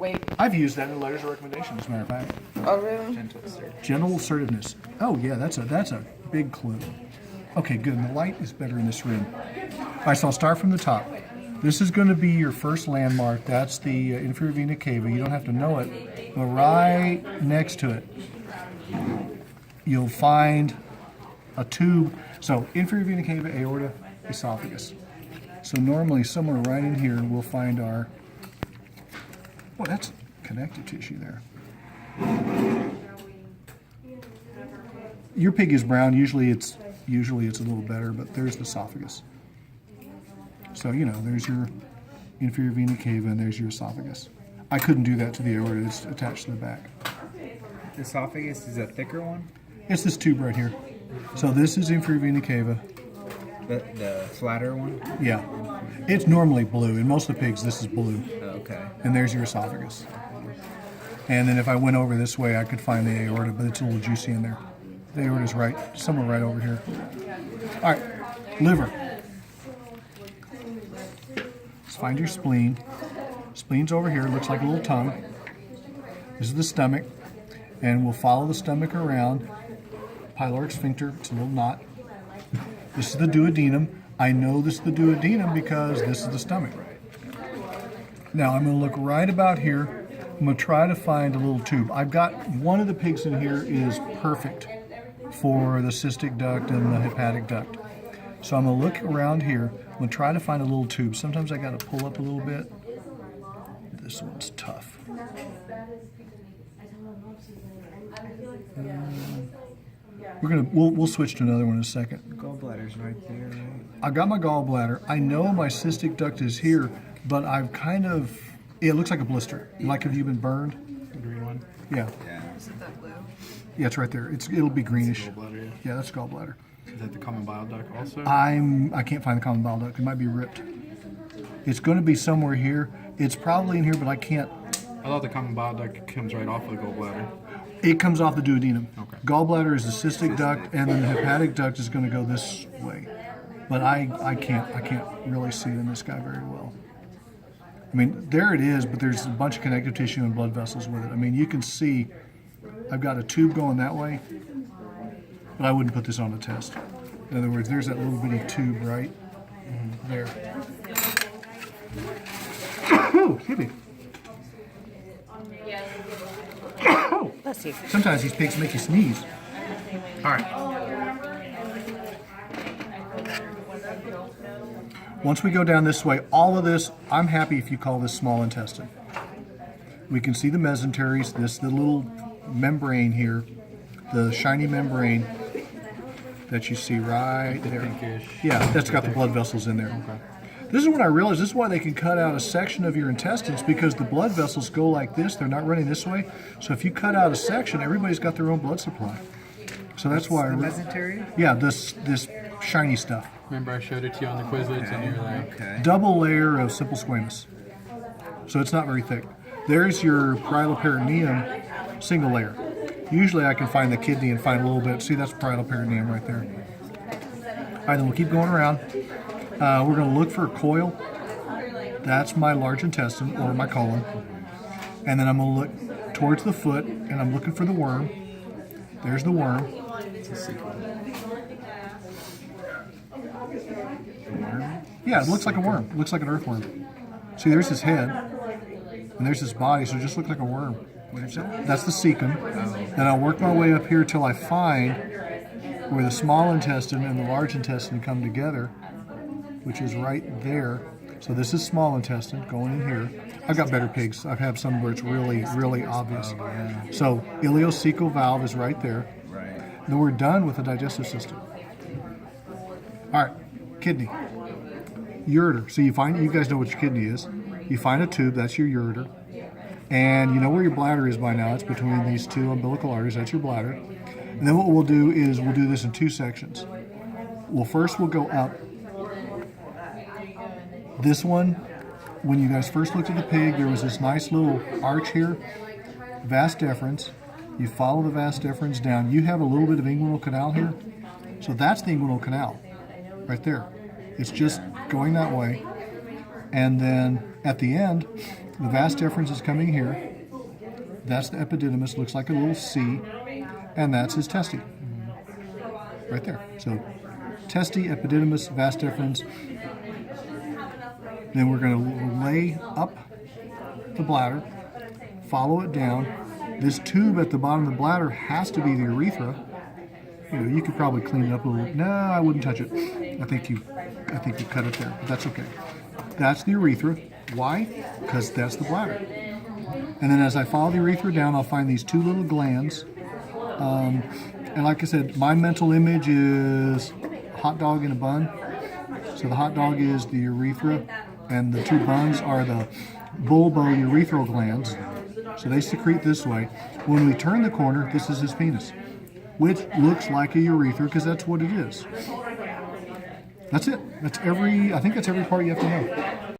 Wait. I've used that in letters of recommendation, as a matter of fact. Oh, really? Gentle assertiveness. Oh yeah, that's a big clue. Okay, good. And the light is better in this room. All right, so I'll start from the top. This is going to be your first landmark. That's the inferior vena cava. You don't have to know it, but right next to it, you'll find a tube. So inferior vena cava, aorta, esophagus. So normally somewhere right in here we'll find our, well, that's connective tissue there. Your pig is brown. Usually it's a little better, but there's the esophagus. So you know, there's your inferior vena cava and there's your esophagus. I couldn't do that to the aorta. It's attached to the back. The esophagus is a thicker one? It's this tube right here. So this is inferior vena cava. The flatter one? Yeah. It's normally blue. In most of the pigs, this is blue. Okay. And there's your esophagus. And then if I went over this way, I could find the aorta, but it's a little juicy in there. The aorta's right, somewhere right over here. All right, liver. Let's find your spleen. Spleen's over here, looks like a little tongue. This is the stomach. And we'll follow the stomach around. Pyloric sphincter, it's a little knot. This is the duodenum. I know this is the duodenum because this is the stomach. Now I'm going to look right about here. I'm going to try to find a little tube. I've got one of the pigs in here is perfect for the cystic duct and the hepatic duct. So I'm going to look around here. I'm going to try to find a little tube. Sometimes I got to pull up a little bit. This one's tough. We'll switch to another one in a second. Gallbladder's right there, right? I've got my gallbladder. I know my cystic duct is here, but I've kind of, it looks like a blister. Like have you been burned? The green one? Yeah. Is it that blue? Yeah, it's right there. It'll be greenish. Gallbladder, yeah. Yeah, that's gallbladder. Is that the common bile duct also? I can't find the common bile duct. It might be ripped. It's going to be somewhere here. It's probably in here, but I can't. I thought the common bile duct comes right off of the gallbladder. It comes off the duodenum. Okay. Gallbladder is the cystic duct, and then the hepatic duct is going to go this way. But I can't really see it in this guy very well. I mean, there it is, but there's a bunch of connective tissue and blood vessels with it. I mean, you can see I've got a tube going that way, but I wouldn't put this on a test. In other words, there's that little bitty tube right there. Oh, excuse me. Let's see. Sometimes these pigs make you sneeze. All right. Once we go down this way, all of this, I'm happy if you call this small intestine. We can see the mesenteries, the little membrane here, the shiny membrane that you see right there. Pinkish. Yeah, that's got the blood vessels in there. Okay. This is what I realized. This is why they can cut out a section of your intestines, because the blood vessels go like this. They're not running this way. So if you cut out a section, everybody's got their own blood supply. So that's why. The mesentery? Yeah, this shiny stuff. Remember I showed it to you on the Quizlets and you were like, Okay. Double layer of simple squamous. So it's not very thick. There's your parietal peritoneum, single layer. Usually I can find the kidney and find a little bit. See, that's parietal peritoneum right there. All right, then we'll keep going around. We're going to look for a coil. That's my large intestine or my colon. And then I'm going to look towards the foot and I'm looking for the worm. There's the worm. Yeah, it looks like a worm. It looks like an earthworm. See, there's his head and there's his body, so it just looks like a worm. What is that? That's the cecum. Then I'll work my way up here till I find where the small intestine and the large intestine come together, which is right there. So this is small intestine going in here. I've got better pigs. I've had some where it's really, really obvious. So ileocecal valve is right there. Right. Then we're done with the digestive system. All right, kidney. Ureter. So you guys know what your kidney is. You find a tube, that's your ureter. And you know where your bladder is by now. It's between these two umbilical arteries. That's your bladder. And then what we'll do is we'll do this in two sections. Well, first we'll go up. This one, when you guys first looked at the pig, there was this nice little arch here, vas deferens. You follow the vas deferens down. You have a little bit of inguinal canal here. So that's the inguinal canal right there. It's just going that way. And then at the end, The vas deferens is coming here. That's the epididymis, looks like a little C, and that's his testy. Right there. So, testy, epididymis, vas deferens. Then we're going to lay up the bladder, follow it down. This tube at the bottom of the bladder has to be the urethra. You know, you could probably clean it up a little. No, I wouldn't touch it. I think you cut it there, but that's okay. That's the urethra. Why? Because that's the bladder. And then as I follow the urethra down, I'll find these two little glands. And like I said, my mental image is hot dog in a bun. So the hot dog is the urethra, and the two buns are the bulbourethral glands. So they secrete this way. When we turn the corner, this is his penis, which looks like a urethra because that's what it is. That's it. I think that's every part you have to know.